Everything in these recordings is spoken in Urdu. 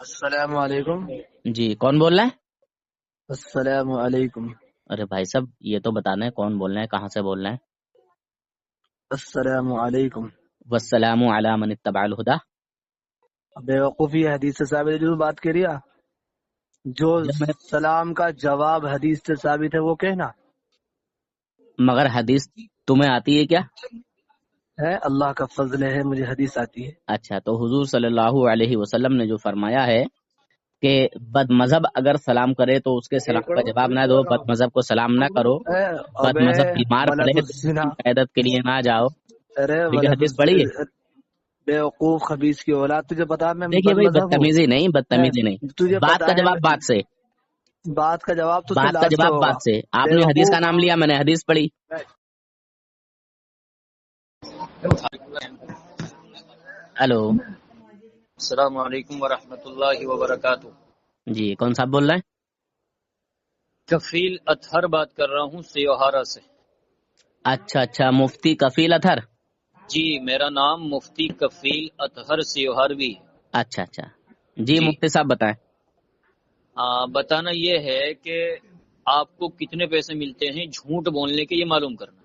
السلام علیکم. جی کون بول رہا ہے؟ السلام علیکم. ارے بھائی صاحب یہ تو بتانا ہے کون بول رہے ہیں، کہاں سے بول رہے ہیں؟ السلام علیکم. والسلام علی من اتبع الہدی. بیوقوفی حدیث سے ثابت ہے جو بات کر رہا، جو جب میں سلام کا جواب حدیث سے ثابت ہے وہ کہنا مگر حدیث تمہیں آتی ہے کیا؟ ہے. اللہ کا فضل ہے مجھے حدیث آتی ہے. اچھا تو حضور صلی اللہ علیہ وسلم نے جو فرمایا ہے کہ بد مذہب اگر سلام کرے تو اس کے سلام کا جواب نہ دو، بد مذہب کو سلام نہ کرو، بد ابے مذہب بیمار ولد پڑے تو اس الزنا، کی عیادت کے لیے نہ جاؤ. ارے ٹھیک ہے، ولد حدیث پڑھی ہے. بیوقوف خبیث کی اولاد، تجھے پتا میں دیکھیے بد بھائی مذہب ہوں. بدتمیزی نہیں، بدتمیزی نہیں، تجھے بات پتا کا ہے جواب بات سے، بات کا جواب تو بات کا لاسٹ جواب ہوگا. بات سے. آپ نے حدیث کا بیوقوف. نام لیا، میں نے حدیث پڑھی. ہلو السلام علیکم ورحمۃ اللہ وبرکاتہ. جی کون صاحب بول رہے ہیں؟ کفیل اطہر بات کر رہا ہوں سیوہارا سے. اچھا مفتی کفیل اطہر. جی میرا نام مفتی کفیل اطہر سیوہروی. اچھا جی مفتی صاحب بتائیں. بتانا یہ ہے کہ آپ کو کتنے پیسے ملتے ہیں جھوٹ بولنے کے، یہ معلوم کرنا.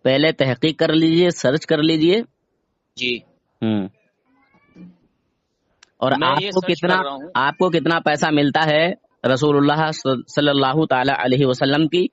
پہلے تحقیق کر لیجئے، سرچ کر لیجئے. جی اور میں آپ یہ کو سرچ کر رہا ہوں. آپ کو کتنا پیسہ ملتا ہے رسول اللہ صلی اللہ تعالی علیہ وسلم کی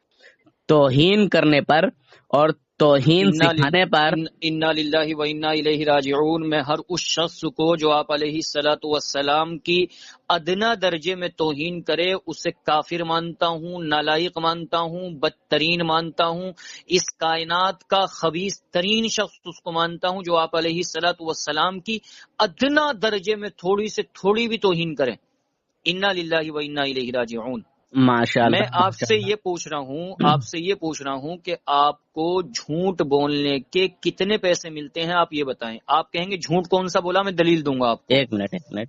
توہین کرنے پر اور توہین سکھانے پر. انا للہ و انا الیہ راجعون. میں ہر اس شخص کو جو آپ علیہ الصلوۃ والسلام کی ادنا درجے میں توہین کرے اسے کافر مانتا ہوں، نالائق مانتا ہوں، بدترین مانتا ہوں. اس کائنات کا خبیث ترین شخص اس کو مانتا ہوں جو آپ علیہ الصلوۃ والسلام کی ادنا درجے میں تھوڑی سے تھوڑی بھی توہین کرے. انا للہ و انا الیہ راجعون. ماشاء میں اللہ آپ سے یہ پوچھ رہا ہوں کہ آپ کو جھوٹ بولنے کے کتنے پیسے ملتے ہیں، آپ یہ بتائیں. آپ کہیں گے جھوٹ کون سا بولا، میں دلیل دوں گا آپ کو. ایک منٹ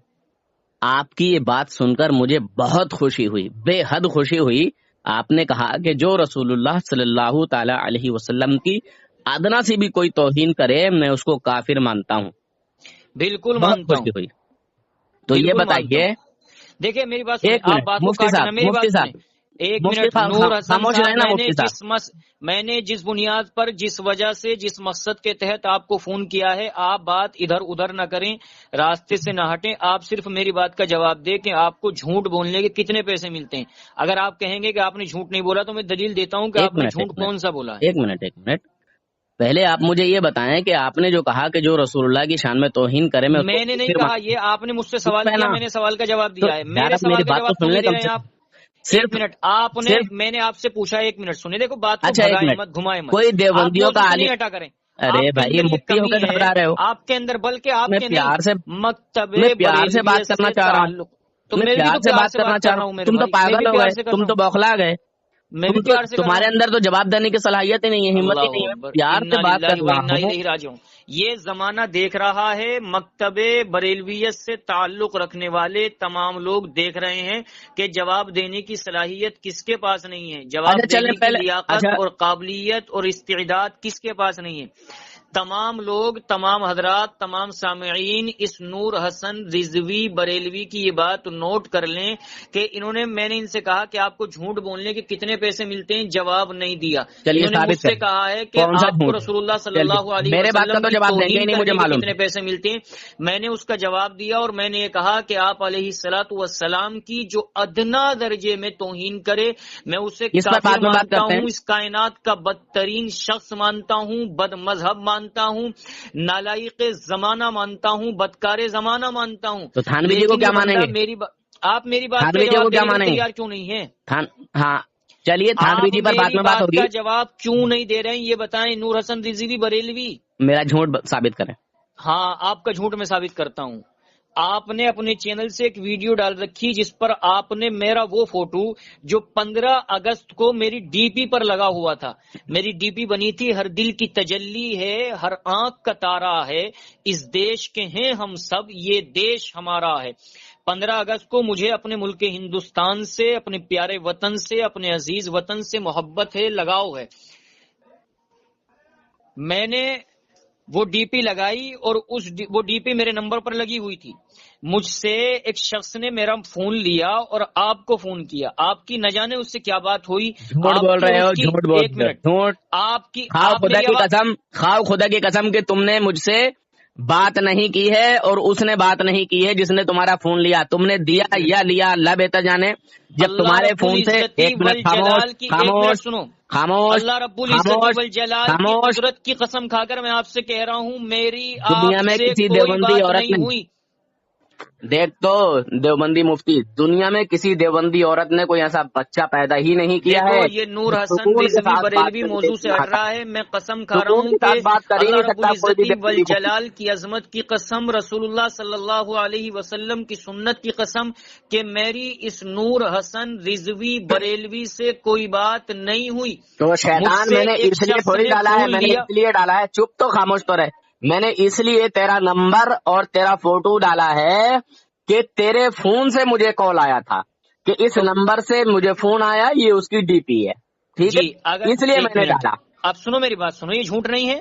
آپ کی یہ بات سن کر مجھے بہت خوشی ہوئی، بے حد خوشی ہوئی. آپ نے کہا کہ جو رسول اللہ صلی اللہ تعالی علیہ وسلم کی ادنا سے بھی کوئی توہین کرے میں اس کو کافر مانتا ہوں. بالکل بہت مانتا ہوں، خوشی ہوئی. تو یہ بالکل مانتا بتائیے. ہوں. دیکھیے میری بات سنیں، ایک آپ منٹ بات کو مفتی کاٹنا، صاحب، میری مفتی بات سنیں. صاحب، ایک مفتی منٹ صاحب نور حسن خاموش صاحب، رہے نا مفتی صاحب. میں نے جس بنیاد پر، جس وجہ سے، جس مقصد کے تحت آپ کو فون کیا ہے، آپ بات ادھر ادھر نہ کریں، راستے سے نہ ہٹیں. آپ صرف میری بات کا جواب دیں کہ آپ کو جھوٹ بولنے کے کتنے پیسے ملتے ہیں. اگر آپ کہیں گے کہ آپ نے جھوٹ نہیں بولا تو میں دلیل دیتا ہوں کہ ایک آپ نے منٹ جھوٹ کون سا بولا ہے. ایک منٹ پہلے آپ مجھے یہ بتائیں کہ آپ نے جو کہا کہ جو رسول اللہ کی شان میں توہین کرے میں اس کو میں نے نہیں کافر کہا، مانتا یہ آپ نے مجھ سے ہوں. سوال چپ ہے کیا، نا. میں نے سوال کا جواب تو دیا ہے. یار میرے اب سوال میری کا بات تو جواب سن کیوں لیں نہیں دے کم رہے سے ہیں کم. آپ؟ ایک منٹ، صرف میں نے آپ سے پوچھا، ایک منٹ سنیں. دیکھو بات کو اچھا ایک بھگائے منٹ. مت، گھمائے مت. کوئی آپ دیوبندیوں کا موضوع سے عالم. نہیں ہٹا کریں. ارے آپ کے بھائی اندر یہ مفتی ہو کمی کے ہے، گھبرا رہے ہو. آپ کے اندر، بلکہ آپ میں کے نہیں، پیار سے مکتب میں پیار سے بات بریلویت کرنا سے چاہ رہا ہوں. تعلق. تو میں میں بھی تو سے پیار بات سے کرنا بات چاہ کر رہا رہا ہوں. ہوں میرے تم تو بھائی، میں پاگل بھی ہو پیار گئے، سے کر تم رہا تو ہوں، بوکھلا گئے. میں بھی پیار سے کر رہا تمہارے ہوں. اندر تو جواب دینے کی صلاحیت ہی نہیں ہے، ہمت ہی اللہ نہیں ہے. اکبر. پیار سے انا بات للہ کر و رہا انا ہوں. الیہ راجعون. یہ زمانہ دیکھ رہا ہے، مکتب بریلویت سے تعلق رکھنے والے تمام لوگ دیکھ رہے ہیں کہ جواب دینے کی صلاحیت کس کے پاس نہیں ہے، اچھا جواب چلیں دینے کی پہلے. لیاقت اچھا اور قابلیت اور استعداد کس کے پاس نہیں ہے. تمام لوگ، تمام حضرات، تمام سامعین اس نور حسن رضوی بریلوی کی یہ بات نوٹ کر لیں کہ میں نے ان سے کہا کہ آپ کو جھوٹ بولنے کے کتنے پیسے ملتے ہیں، جواب نہیں دیا. چلیے انہوں نے مجھ ثابت سے کریں کہا ہے کہ کون سا آپ کو جھوٹ. رسول اللہ صلی چلیے اللہ علیہ میرے بات کا وسلم تو کی جواب دیں گے ہی توہین نہیں، مجھے کرنے کے معلوم کتنے ہے. پیسے ملتے ہیں. میں نے اس کا جواب دیا اور میں نے یہ کہا کہ آپ علیہ الصلوۃ والسلام کی جو ادنا درجے میں توہین کرے میں اسے اس پر کافر بعد میں بات مانتا کرتے ہوں، ہیں. اس کائنات کا بدترین شخص مانتا ہوں، بد مذہب مانتا ہوں، نالائق زمانہ مانتا ہوں، بدکار زمانہ مانتا ہوں. تو تھانوی جی کو لیکن کیا یہ مانیں بندہ گے؟ آپ میری بات کا تھانوی جی کو جواب کیا دینے کے مانیں لیے گے؟ تیار کیوں نہیں ہے؟ ہاں چلیے تھانوی آپ جی پر بعد میری میں بات بات ہوگی. کا جواب کیوں نہیں دے رہے ہیں یہ بتائیں. نور حسن رضوی بریلوی. میرا جھوٹ ثابت کریں. ہاں آپ کا جھوٹ میں ثابت کرتا ہوں. آپ نے اپنے چینل سے ایک ویڈیو ڈال رکھی جس پر آپ نے میرا وہ فوٹو جو 15 اگست کو میری ڈی پی پر لگا ہوا تھا، میری ڈی پی بنی تھی، ہر دل کی تجلی ہے، ہر آنکھ کا تارا ہے، اس دیش کے ہیں ہم سب، یہ دیش ہمارا ہے. 15 اگست کو مجھے اپنے ملک ہندوستان سے، اپنے پیارے وطن سے، اپنے عزیز وطن سے محبت ہے، لگاؤ ہے. میں نے وہ ڈی پی لگائی اور وہ ڈی پی میرے نمبر پر لگی ہوئی تھی. مجھ سے ایک شخص نے میرا فون لیا اور آپ کو فون کیا. آپ کی نہ جانے اس سے کیا بات ہوئی. جھوٹ بول رہے ہو, جھوٹ بول رہے ہو, جھوٹ. آپ کی خواہ خدا کی قسم کہ تم نے مجھ سے بات نہیں کی ہے اور اس نے بات نہیں کی ہے جس نے تمہارا فون لیا. تم نے دیا یا لیا اللہ بہتر جانے. جب تمہارے فون سے ایک منٹ خاموش خاموش اللہ رب العزت والجلال کی قدرت کی قسم کھا کر میں آپ سے کہہ رہا ہوں میری دنیا میں آپ سے کسی کوئی دیوبندی بات عورت نہیں ہوئی. دیکھ تو دیوبندی مفتی, دنیا میں کسی دیوبندی عورت نے کوئی ایسا بچہ پیدا ہی نہیں کیا ہے. یہ نور حسن رضوی بریلوی موضوع سے ہٹ رہا ہے. میں قسم کھا رہا ہوں کہ اللہ رب العزت والجلال کی عظمت کی قسم, رسول اللہ صلی اللہ علیہ وسلم کی سنت کی قسم کہ میری اس نور حسن رضوی بریلوی سے کوئی بات نہیں ہوئی. تو شیطان میں نے اس لیے تھوڑی ڈالا ہے, میں نے اس لیے ڈالا ہے. چپ تو خاموش تو رہے. میں نے اس لیے تیرا نمبر اور تیرا فوٹو ڈالا ہے کہ تیرے فون سے مجھے کال آیا تھا کہ اس نمبر سے مجھے فون آیا, یہ اس کی ڈی پی ہے. ٹھیک ہے, اس لیے میں نے ڈالا. اب سنو میری بات سنو, یہ جھوٹ نہیں ہے.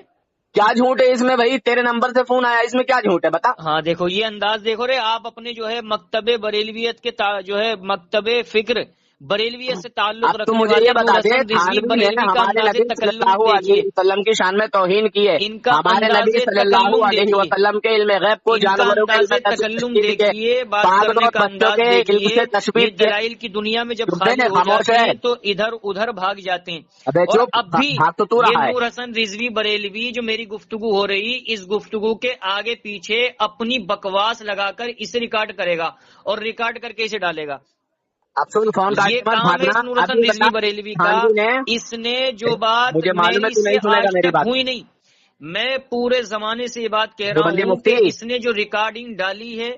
کیا جھوٹ ہے اس میں بھائی؟ تیرے نمبر سے فون آیا, اس میں کیا جھوٹ ہے بتا. ہاں دیکھو یہ انداز دیکھو رے, آپ اپنے جو ہے مکتب بریلویت کے جو ہے مکتب فکر بریلویت سے تعلق رکھنے مجھے یہ بتا دے, بریلوی کا ہمارے نبی صلی اللہ علیہ وسلم کی شان میں توہین کی ہے. ہمارے نبی صلی اللہ علیہ وسلم کے علم غیب کو جانوروں کے علم تکلم دیکھیے, بات کرنے کا انداز دیکھیے. یہ دلائل کی دنیا میں جب خالی ہو جاتے ہیں تو ادھر ادھر بھاگ جاتے ہیں. اور اب بھی یہ نور حسن رضوی بریلوی جو میری گفتگو ہو رہی, اس گفتگو کے آگے پیچھے اپنی بکواس لگا کر اسے ریکارڈ کرے گا اور ریکارڈ کر کے اسے ڈالے گا. یہ کام ہے نور حسن رضوی بریلوی کا. اس نے جو بات میری سے آج تک ہوئی نہیں, میں پورے زمانے سے یہ بات کہہ رہا ہوں کہ اس نے جو ریکارڈنگ ڈالی ہے,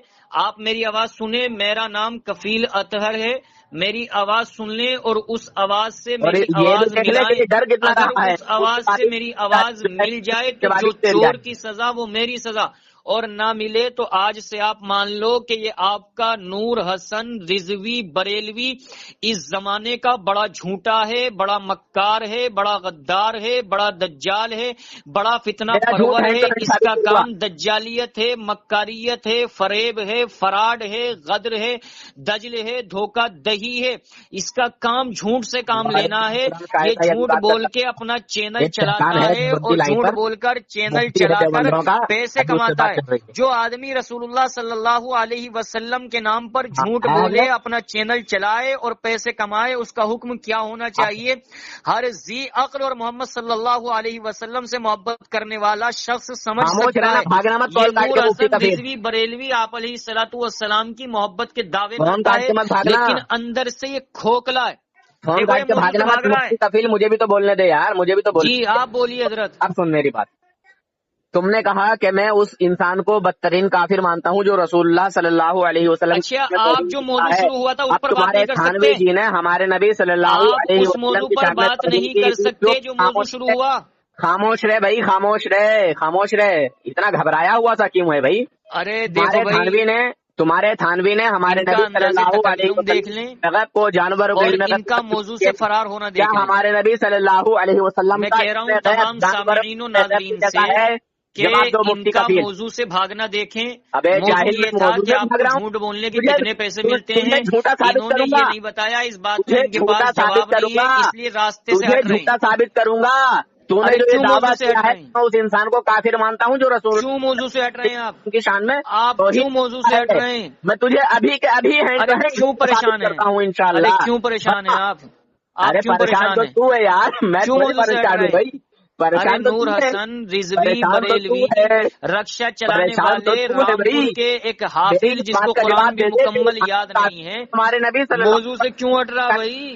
آپ میری آواز سنیں. میرا نام کفیل اطہر ہے, میری آواز سن لیں اور اس آواز سے میری آواز ملائیں. اگر اس آواز سے میری آواز مل جائے تو جو چور کی سزا وہ میری سزا, اور نہ ملے تو آج سے آپ مان لو کہ یہ آپ کا نور حسن رضوی بریلوی اس زمانے کا بڑا جھوٹا ہے, بڑا مکار ہے, بڑا غدار ہے, بڑا دجال ہے, بڑا فتنہ پرور ہے. اس کا کام دجالیت ہے, مکاریت ہے, فریب ہے, فراڈ ہے, غدر ہے, دجل ہے, دھوکہ دہی ہے. اس کا کام جھوٹ سے کام لینا ہے. یہ جھوٹ بول کے اپنا چینل چلاتا ہے اور جھوٹ بول کر چینل چلا کر پیسے کماتا ہے. جو آدمی رسول اللہ صلی اللہ علیہ وسلم کے نام پر جھوٹ بولے, اپنا چینل چلائے اور پیسے کمائے, اس کا حکم کیا ہونا چاہیے؟ ہر ذی عقل اور محمد صلی اللہ علیہ وسلم سے محبت کرنے والا شخص سمجھ سکتا ہے. یہ نور حسن رضوی بریلوی آپ علیہ الصلوۃ والسلام کی محبت کے دعوے کرتا ہے, لیکن اندر سے یہ کھوکھلا ہے. مجھے بھی تو بولنے دے یار, مجھے بھی تو بولنے. جی آپ بولیے حضرت. اب سن میری بات. تم نے کہا کہ میں اس انسان کو بدترین کافر مانتا ہوں جو رسول اللہ صلی اللہ علیہ وسلم. اچھا, آپ جو موضوع شروع ہوا تھا اس پر بات نہیں کر سکتے؟ جی نے ہمارے نبی صلی اللہ علیہ اس موضوع پر بات نہیں کر سکتے جو موضوع شروع ہوا. خاموش رہے بھائی, خاموش رہے, خاموش رہے. اتنا گھبرایا ہوا سا کیوں ہے بھائی؟ ارے دیکھو بھائی, تمہارے تھانوی نے ہمارے نبی صلی اللہ علیہ وسلم کو جانوروں کے ان کا موضوع سے فرار ہونا دیکھ لیں. ہمارے نبی صلی اللہ علیہ وسلم میں کہہ رہا ہوں تمام سامعین و ناظرین سے کہ ان کا موضوع سے بھاگنا دیکھیں. موضوع یہ تھا کہ آپ کو جھوٹ بولنے کے کتنے پیسے ملتے ہیں. انہوں نے یہ نہیں بتایا, اس بات کا ان کے پاس جواب نہیں ہے, اس لیے راستے سے ہٹ رہے ہیں. ثابت کروں گا. تو نے جو دعویٰ کیا ہے میں اس انسان کو کافر مانتا ہوں جو رسول. کیوں موضوع سے ہٹ رہے ہیں آپ کی شان میں؟ آپ کیوں موضوع سے ہٹ رہے ہیں؟ میں تجھے ابھی کے ابھی کیوں پریشان کرتا ہوں انشاءاللہ. کیوں پریشان ہیں آپ؟ کیوں پریشان ہے تو یار, میں پریشان ہوں بھائی. نور حسن رضوی بریلوی رکشا چلانے والے رامپور کے ایک حافظ جس کو قرآن بھی مکمل یاد نہیں ہے, ہمارے نبی موضوع سے کیوں ہٹ رہا بھائی؟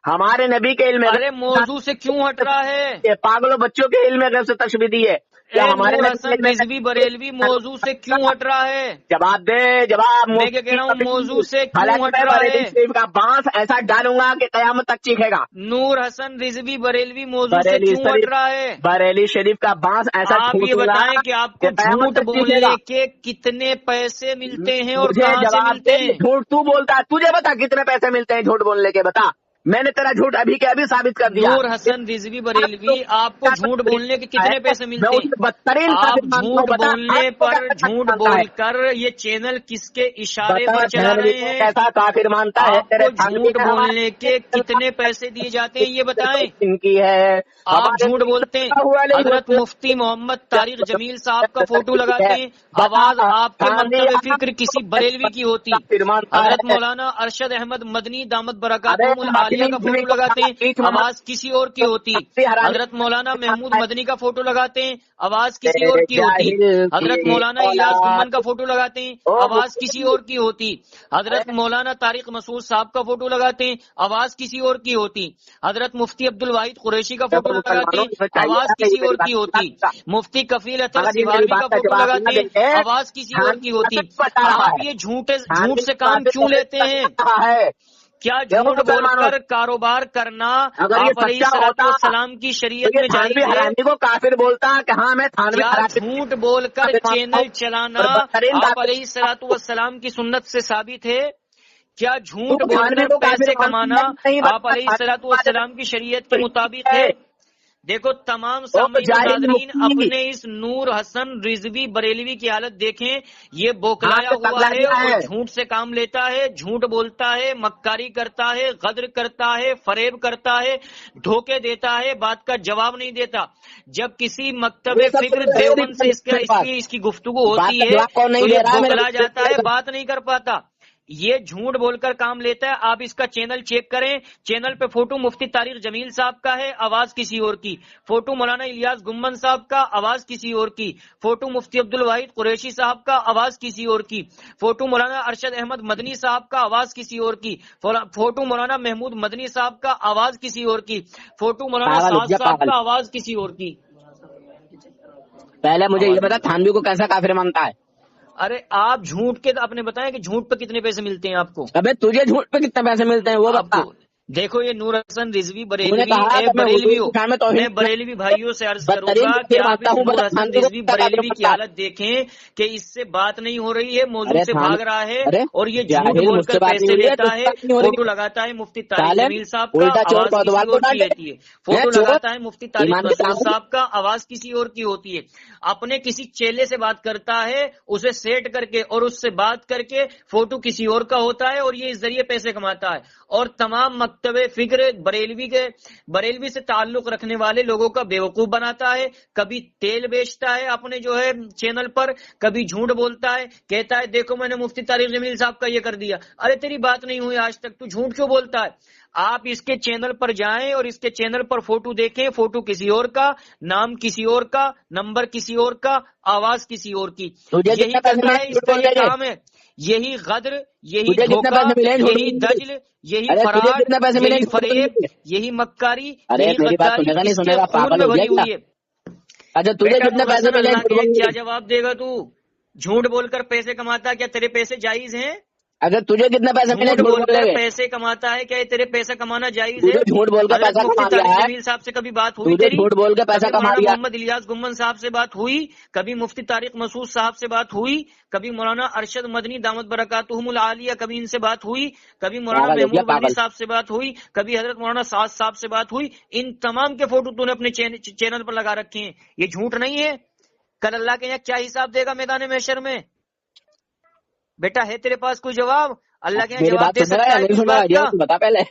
ہمارے نبی کے علم, ارے موضوع سے کیوں ہٹ رہا ہے؟ پاگلوں بچوں کے علم غیب سے تشبیہ دی ہے. ہمارے حسن رضوی بریلوی موضوع سے کیوں ہٹ رہا ہے؟ جواب دے, جواب. میں کیا کہہ رہا ہوں, موضوع سے کیوں ہٹ رہا ہے؟ کا بانس ایسا ڈالوں گا کہ قیامت تک چیخے گا. نور حسن رضوی بریلوی موضوع سے کیوں ہٹ رہا ہے؟ بریلی شریف کا بانس ایسا. آپ یہ بتائیں کہ آپ کو جھوٹ بولنے کے کتنے پیسے ملتے ہیں اور کہاں سے ملتے ہیں؟ جھوٹ تو بولتا ہے, تجھے بتا کتنے پیسے ملتے ہیں جھوٹ بولنے کے, بتا. میں نے تیرا جھوٹ ابھی کے ابھی ثابت کر دیا. نور حسن رضوی بریلوی آپ کو جھوٹ بولنے کے کتنے پیسے ملتے ہیں؟ آپ جھوٹ بولنے پر جھوٹ بول کر یہ چینل کس کے اشارے پر چلا رہے ہیں؟ کیسا کافر مانتا ہے؟ آپ کو جھوٹ بولنے کے کتنے پیسے دیے جاتے ہیں یہ بتائیں. ان کی ہے آپ جھوٹ بولتے ہیں. حضرت مفتی محمد طارق جمیل صاحب کا فوٹو لگاتے ہیں، آواز آپ کے مکتب فکر کسی بریلوی کی ہوتی. حضرت مولانا ارشد احمد مدنی دامت برکاتہم العالیہ کا فوٹو لگاتے ہیں، آواز کسی اور کی ہوتی. حضرت مولانا محمود مدنی کا فوٹو لگاتے ہیں، آواز کسی اور کی ہوتی. حضرت مولانا الیاس گمن کا فوٹو لگاتے ہیں، آواز کسی اور کی ہوتی. حضرت مولانا طارق مسعود صاحب کا فوٹو لگاتے ہیں، آواز کسی اور کی ہوتی. حضرت مفتی عبد الواحد قریشی کا فوٹو لگاتے ہیں، آواز کسی اور کی ہوتی. مفتی کفیل اطہر سیواروی کا فوٹو لگاتے ہیں، آواز کسی اور کی ہوتی. آپ یہ جھوٹ سے کام کیوں لیتے ہیں؟ کیا جھوٹ بول کر کاروبار کرنا آپ علیہ الصلوۃ والسلام کی شریعت میں جائز ہے؟ کو کافر بولتا کہ ہاں میں کیا جھوٹ بول کر چینل چلانا آپ علیہ الصلوۃ والسلام کی سنت سے ثابت ہے؟ کیا جھوٹ بول کر پیسے کمانا آپ علیہ الصلوۃ والسلام کی شریعت کے مطابق ہے؟ دیکھو تمام سامعین و ناظرین اپنے اس نور حسن رضوی بریلوی کی حالت دیکھیں. یہ بوکلایا ہوا ہے اور جھوٹ سے کام لیتا ہے، جھوٹ بولتا ہے، مکاری کرتا ہے، غدر کرتا ہے، فریب کرتا ہے، دھوکے دیتا ہے، بات کا جواب نہیں دیتا. جب کسی مکتب فکر دیوبند سے اس کی گفتگو ہوتی ہے تو یہ بوکلا جاتا ہے، بات نہیں کر پاتا. یہ جھوٹ بول کر کام لیتا ہے. آپ اس کا چینل چیک کریں، چینل پہ فوٹو مفتی طارق جمیل صاحب کا ہے، آواز کسی اور کی. فوٹو مولانا الیاس گمن صاحب کا، آواز کسی اور کی. فوٹو مفتی عبد الواحد قریشی صاحب کا، آواز کسی اور کی. فوٹو مولانا ارشد احمد مدنی صاحب کا، آواز کسی اور کی. فوٹو مولانا محمود مدنی صاحب کا، آواز کسی اور کی. فوٹو مولانا سعد صاحب کا، آواز کسی اور کی. پہلے مجھے یہ بتا تھانوی کو کیسا کافر مانتا ہے؟ ارے آپ جھوٹ کے آپ نے بتایا کہ جھوٹ پہ کتنے پیسے ملتے ہیں آپ کو؟ ابے تجھے جھوٹ پہ کتنے پیسے ملتے ہیں وہ بتا. دیکھو یہ نور حسن رضوی بریلوی ہو، میں بریلوی بھائیوں سے عرض کروں گا کہ آپ اس نور حسن رضوی بریلوی کی حالت دیکھیں کہ اس سے بات نہیں ہو رہی ہے، موضوع سے بھاگ رہا ہے اور یہ جھوٹ بول کر پیسے لیتا ہے. فوٹو لگاتا ہے مفتی طارق جمیل صاحب کا، آواز کسی اور کی لیتی ہے. فوٹو لگاتا ہے مفتی طارق مسعود صاحب کا، آواز کسی اور کی ہوتی ہے. اپنے کسی چیلے سے بات کرتا ہے، اسے سیٹ کر کے اور اس سے بات کر کے فوٹو کسی اور کا ہوتا ہے اور یہ اس ذریعے پیسے کماتا ہے. اور تمام مکتب فکر بریلوی سے تعلق رکھنے والے لوگوں کا بیوقوف بناتا ہے. کبھی تیل بیچتا ہے اپنے جو ہے چینل پر، کبھی جھوٹ بولتا ہے، کہتا ہے دیکھو میں نے مفتی طارق جمیل صاحب کا یہ کر دیا. ارے تیری بات نہیں ہوئی آج تک، تو جھوٹ کیوں بولتا ہے؟ آپ اس کے چینل پر جائیں اور اس کے چینل پر فوٹو دیکھیں، فوٹو کسی اور کا، نام کسی اور کا، نمبر کسی اور کا، آواز کسی اور کی. یہی کرتا ہے، اس کا یہ کام ہے. یہی غدر، یہی دھوکہ، یہی دجل، یہی فراڈ، یہی فریب، یہی مکاری، یہی غداری اس کے خون میں بھری ہوئی ہے. اچھا تجھے کتنے پیسے ملے؟ کیا جواب دے گا تو؟ جھوٹ بول کر پیسے کماتا ہے، کیا تیرے پیسے جائز ہیں؟ اگر تجھے کتنے پیسے ملے؟ جھوٹ بول کر پیسے کماتا ہے، کیا تیرے پیسہ کمانا جائز ہے؟ جھوٹ بول کر پیسہ مفتی طارق جمیل صاحب سے کبھی بات ہوئی تیری؟ جھوٹ بول کے پیسہ کما لیا؟ محمد الیاس گمن صاحب سے بات ہوئی؟ کبھی مفتی طارق مسعود صاحب سے بات ہوئی؟ کبھی مولانا ارشد مدنی دامت برکاتہم العالیہ کبھی ان سے بات ہوئی؟ کبھی مولانا محمود مدنی صاحب سے بات ہوئی؟ کبھی حضرت مولانا سعد صاحب سے بات ہوئی؟ ان تمام کے فوٹو تو نے اپنے چینل پر لگا رکھے ہیں. یہ جھوٹ نہیں ہے؟ کل اللہ کے یہاں کیا حساب دے گا میدان محشر میں؟ بیٹا ہے تیرے پاس کوئی جواب؟ اللہ کے یہاں جواب دے سکتا ہے بتا پہلے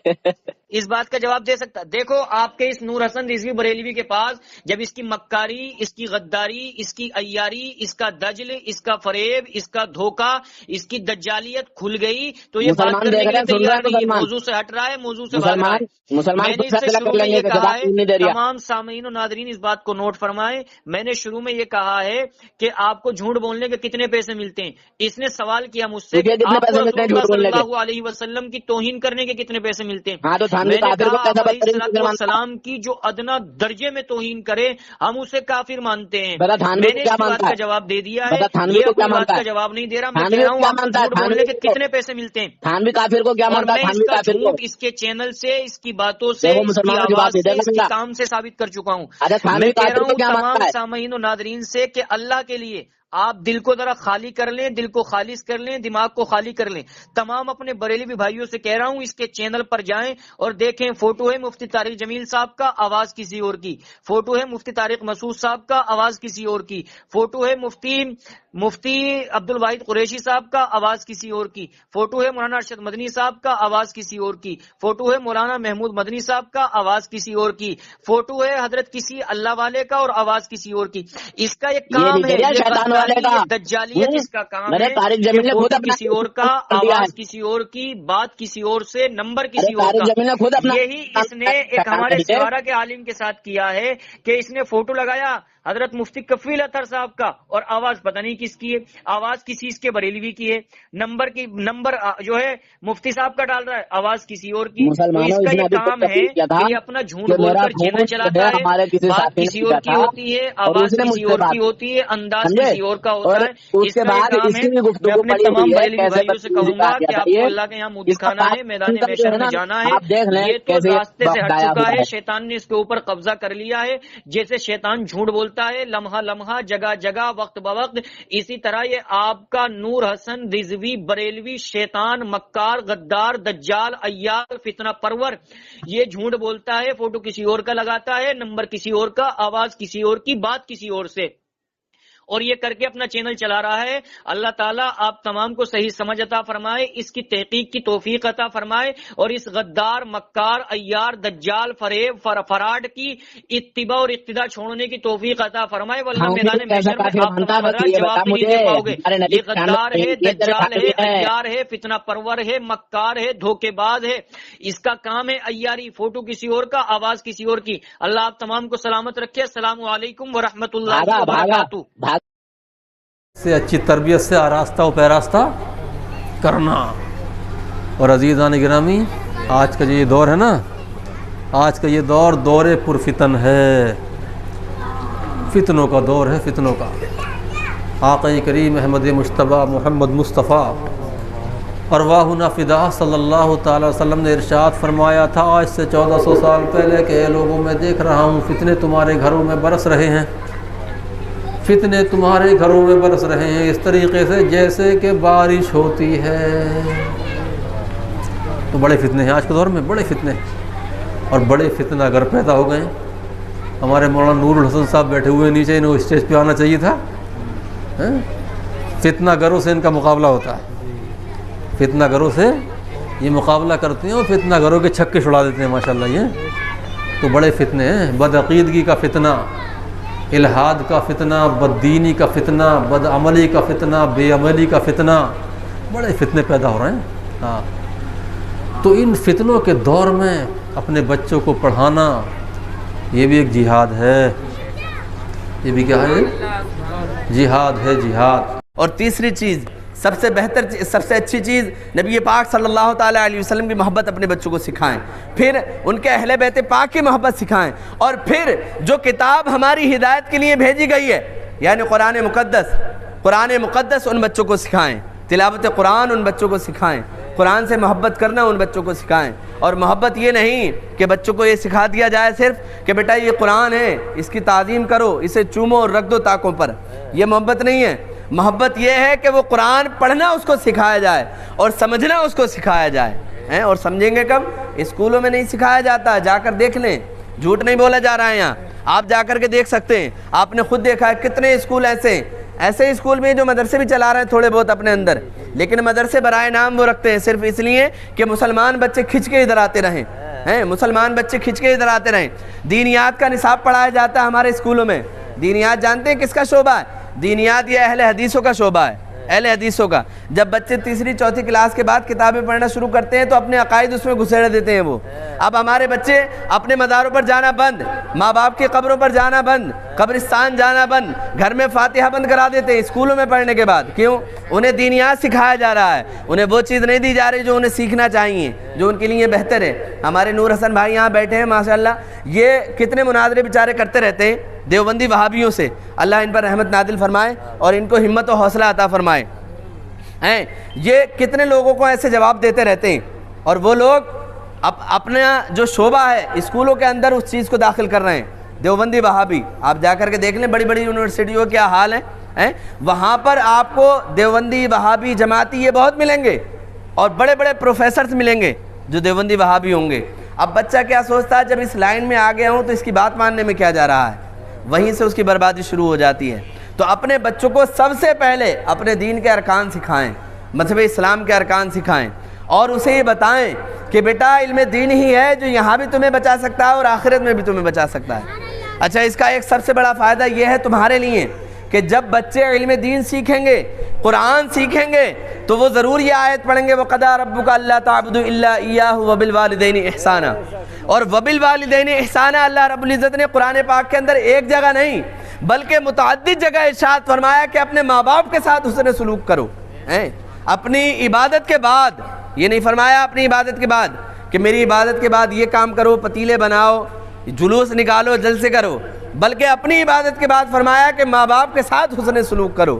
اس بات کا جواب دے سکتا. دیکھو آپ کے اس نور حسن رضوی بریلوی کے پاس جب اس کی مکاری، اس کی غداری، اس کی عیاری، اس کا دجل، اس کا فریب، اس کا دھوکہ، اس کی دجالیت کھل گئی تو یہ بات کرنے کے لیے تیار نہیں ہے. موضوع سے ہٹ رہا ہے، موضوع سے بھاگ رہا ہے. میں نے اس سے شروع میں یہ کہا ہے، تمام سامعین و ناظرین اس بات کو نوٹ فرمائیں، میں نے شروع میں یہ کہا ہے کہ آپ کو جھوٹ بولنے کے کتنے پیسے ملتے ہیں. اس نے سوال کیا مجھ سے آپ کو رسول اللہ صلی اللہ علیہ وسلم کی توہین کرنے کے کتنے پیسے ملتے ہیں. میں نے کہا السلام کی جو ادنا درجے میں توہین کرے ہم اسے کافر مانتے ہیں. میں نے اس بات کا جواب دے دیا ہے، یہ اپنی بات کا جواب نہیں دے رہا. میں کہہ رہا ہوں آپ کو جھوٹ بولنے کے کتنے پیسے ملتے ہیں. تھانوی کافر کو کیا مانتا ہے؟ میں اس کا جھوٹ اس کے چینل سے، اس کی باتوں سے، اس کی آواز سے، اس کے کام سے ثابت کر چکا ہوں. میں کہہ رہا ہوں تمام سامعین و ناظرین سے کہ اللہ کے لیے آپ دل کو ذرا خالی کر لیں، دل کو خالص کر لیں، دماغ کو خالی کر لیں. تمام اپنے بریلوی بھائیوں سے کہہ رہا ہوں اس کے چینل پر جائیں اور دیکھیں. فوٹو ہے مفتی طارق جمیل صاحب کا، آواز کسی اور کی. فوٹو ہے مفتی طارق مسعود صاحب کا، آواز کسی اور کی. فوٹو ہے مفتی عبد الواحد قریشی صاحب کا، آواز کسی اور کی. فوٹو ہے مولانا ارشد مدنی صاحب کا، آواز کسی اور کی. فوٹو ہے مولانا محمود مدنی صاحب کا، آواز کسی اور کی. فوٹو ہے حضرت کسی اللہ والے کا اور آواز کسی اور کی. اس کا ایک کام ہے، یہ غداری، یہ دجالیت اس کا کام ہے کہ فوٹو کسی اور کا، آواز کسی اور کی، بات کسی اور سے، نمبر کسی اور کا. یہی اس نے ایک ہمارے سوارا کے عالم کے ساتھ کیا ہے کہ اس نے فوٹو لگایا حضرت مفتی کفیل اطہر صاحب کا اور آواز پتہ نہیں کس کی ہے، آواز کسی اس کے بریلوی کی ہے. نمبر جو ہے مفتی صاحب کا ڈال رہا ہے، آواز کسی اور کی. تو اس کا یہ کام ہے کہ یہ اپنا جھوٹ بول کر چینل چلاتا ہے. بات کسی اور کی ہوتی ہے، آواز کسی اور کی ہوتی ہے، انداز کسی اور کا ہوتا ہے. اس کا یہ کام ہے. میں اپنے تمام بریلوی بھائیوں سے کہوں گا کہ آپ کو اللہ کے یہاں منہ دکھانا ہے، میدان محشر میں جانا ہے. یہ تو راستے سے ہٹ چکا ہے، شیطان نے اس کے اوپر قبضہ کر لیا ہے. جیسے شیطان جھوٹ بولتا ہے لمحہ لمحہ، جگہ جگہ، وقت بوقت، اسی طرح یہ آپ کا نور حسن رضوی بریلوی شیطان مکار غدار دجال عیار فتنہ پرور یہ جھوٹ بولتا ہے. فوٹو کسی اور کا لگاتا ہے، نمبر کسی اور کا، آواز کسی اور کی، بات کسی اور سے، اور یہ کر کے اپنا چینل چلا رہا ہے. اللہ تعالیٰ آپ تمام کو صحیح سمجھ عطا فرمائے، اس کی تحقیق کی توفیق عطا فرمائے، اور اس غدار مکار عیار دجال فریب فراڈ کی اتباع اور اقتداء چھوڑنے کی توفیق عطا فرمائے. ورنہ میدان محشر میں آپ تمام حضرات جواب بھی نہیں دے پاؤ گے. یہ غدار ہے، دجال ہے، عیار ہے، فتنہ پرور ہے، مکار ہے، دھوکے باز ہے. اس کا کام ہے عیاری. فوٹو کسی اور کا، آواز کسی اور کی. اللہ آپ تمام کو سلامت رکھے. السلام علیکم ورحمۃ اللہ وبرکاتہ. سے اچھی تربیت سے آراستہ و پیراستہ کرنا. اور عزیزان گرامی، آج کا یہ دور ہے نا، آج کا یہ دور دور پرفتن ہے، فتنوں کا دور ہے، فتنوں کا. آقا کریم احمد مجتبیٰ محمد مصطفیٰ ارواحنا فدا صلی اللہ تعالی وسلم نے ارشاد فرمایا تھا آج سے 1400 سال پہلے کہ اے لوگوں میں دیکھ رہا ہوں فتنے تمہارے گھروں میں برس رہے ہیں، فتنے تمہارے گھروں میں برس رہے ہیں اس طریقے سے جیسے کہ بارش ہوتی ہے. تو بڑے فتنے ہیں آج کے دور میں، بڑے فتنے، اور بڑے فتنہ گر پیدا ہو گئے ہیں. ہمارے مولانا نور الحسن صاحب بیٹھے ہوئے نیچے، انہیں اسٹیج پہ آنا چاہیے تھا. فتنہ گروں سے ان کا مقابلہ ہوتا ہے، فتنہ گروں سے یہ مقابلہ کرتے ہیں اور فتنہ گروں کے چھکے چھڑا دیتے ہیں ماشاءاللہ. یہ تو بڑے فتنے ہیں. بدعقیدگی کا فتنہ، الحاد کا فتنہ، بددینی کا فتنہ، بد عملی کا فتنہ، بے عملی کا فتنہ، بڑے فتنے پیدا ہو رہے ہیں. ہاں، تو ان فتنوں کے دور میں اپنے بچوں کو پڑھانا یہ بھی ایک جہاد ہے. یہ بھی کیا ہے؟ جہاد ہے، جہاد. اور تیسری چیز، سب سے بہتر، سب سے اچھی چیز، نبی پاک صلی اللہ تعالیٰ علیہ وسلم کی محبت اپنے بچوں کو سکھائیں، پھر ان کے اہل بیت پاک کی محبت سکھائیں، اور پھر جو کتاب ہماری ہدایت کے لیے بھیجی گئی ہے یعنی قرآن مقدس ان بچوں کو سکھائیں. تلاوت قرآن ان بچوں کو سکھائیں، قرآن سے محبت کرنا ان بچوں کو سکھائیں. اور محبت یہ نہیں کہ بچوں کو یہ سکھا دیا جائے صرف کہ بیٹا یہ قرآن ہے، اس کی تعظیم کرو، اسے چومو اور رکھ دو طاقوں پر. یہ محبت نہیں ہے. محبت یہ ہے کہ وہ قرآن پڑھنا اس کو سکھایا جائے اور سمجھنا اس کو سکھایا جائے. اور سمجھیں گے کب؟ اسکولوں میں نہیں سکھایا جاتا، جا کر دیکھ لیں، جھوٹ نہیں بولا جا رہا ہے یہاں. آپ جا کر کے دیکھ سکتے ہیں. آپ نے خود دیکھا ہے کتنے اسکول ایسے اسکول میں جو مدرسے بھی چلا رہے ہیں تھوڑے بہت اپنے اندر، لیکن مدرسے برائے نام وہ رکھتے ہیں صرف اس لیے کہ مسلمان بچے کھنچ کے ادھر آتے رہیں. مسلمان بچے کھنچ کے ادھر آتے رہیں. دینیات کا نصاب پڑھایا جاتا ہے ہمارے اسکولوں میں. دینیات جانتے ہیں کس کا شعبہ ہے؟ دینیات یہ اہل حدیثوں کا شعبہ ہے، اہل حدیثوں کا. جب بچے تیسری چوتھی کلاس کے بعد کتابیں پڑھنا شروع کرتے ہیں تو اپنے عقائد اس میں گھسیڑ دیتے ہیں وہ. اب ہمارے بچے اپنے مزاروں پر جانا بند، ماں باپ کی قبروں پر جانا بند، قبرستان جانا بند، گھر میں فاتحہ بند کرا دیتے ہیں اسکولوں میں پڑھنے کے بعد. کیوں؟ انہیں دینیات سکھایا جا رہا ہے، انہیں وہ چیز نہیں دی جا رہی جو انہیں سیکھنا چاہیے، جو ان کے لیے بہتر ہے. ہمارے نور حسن بھائی یہاں بیٹھے ہیں ماشاءاللہ، یہ کتنے مناظرے بیچارے کرتے رہتے ہیں دیوبندی وہابیوں سے. اللہ ان پر رحمت نازل فرمائے اور ان کو ہمت و حوصلہ عطا فرمائے. یہ کتنے لوگوں کو ایسے جواب دیتے رہتے ہیں، اور وہ لوگ اپنا جو شعبہ ہے اسکولوں کے اندر اس چیز کو داخل کر رہے ہیں. دیوبندی وہابی آپ جا کر کے دیکھ لیں، بڑی بڑی یونیورسٹیوں کیا حال ہے. وہاں پر آپ کو دیوبندی وہابی جماعتی یہ بہت ملیں گے اور بڑے بڑے پروفیسرز ملیں گے جو دیوبندی وہابی ہوں گے. اب بچہ کیا سوچتا ہے جب اس لائن میں آ گیا ہوں تو اس کی بات ماننے میں کیا جا رہا ہے, وہیں سے اس کی بربادی شروع ہو جاتی ہے. تو اپنے بچوں کو سب سے پہلے اپنے دین کے ارکان سکھائیں, مذہب اسلام کے ارکان سکھائیں اور اسے یہ بتائیں کہ بیٹا علم دین ہی ہے جو یہاں بھی تمہیں بچا سکتا ہے اور آخرت میں بھی تمہیں بچا سکتا ہے. اچھا, اس کا ایک سب سے بڑا فائدہ یہ ہے تمہارے لیے کہ جب بچے علم دین سیکھیں گے, قرآن سیکھیں گے, تو وہ ضرور یہ آیت پڑھیں گے وَقَضَىٰ رَبُّكَ أَلَّا تَعْبُدُوا إِلَّا إِيَّاهُ وَبِالْوَالِدَيْنِ إِحْسَانًا. اور وَبِالْوَالِدَيْنِ إِحْسَانًا اللہ رب العزت نے قرآن پاک کے اندر ایک جگہ نہیں بلکہ متعدد جگہ ارشاد فرمایا کہ اپنے ماں باپ کے ساتھ حسن سلوک کرو. اپنی عبادت کے بعد یہ نہیں فرمایا اپنی عبادت کے بعد کہ میری عبادت کے بعد یہ کام کرو, پتیلے بناؤ, جلوس نکالو, جلسے کرو, بلکہ اپنی عبادت کے بعد فرمایا کہ ماں باپ کے ساتھ حسن سلوک کرو.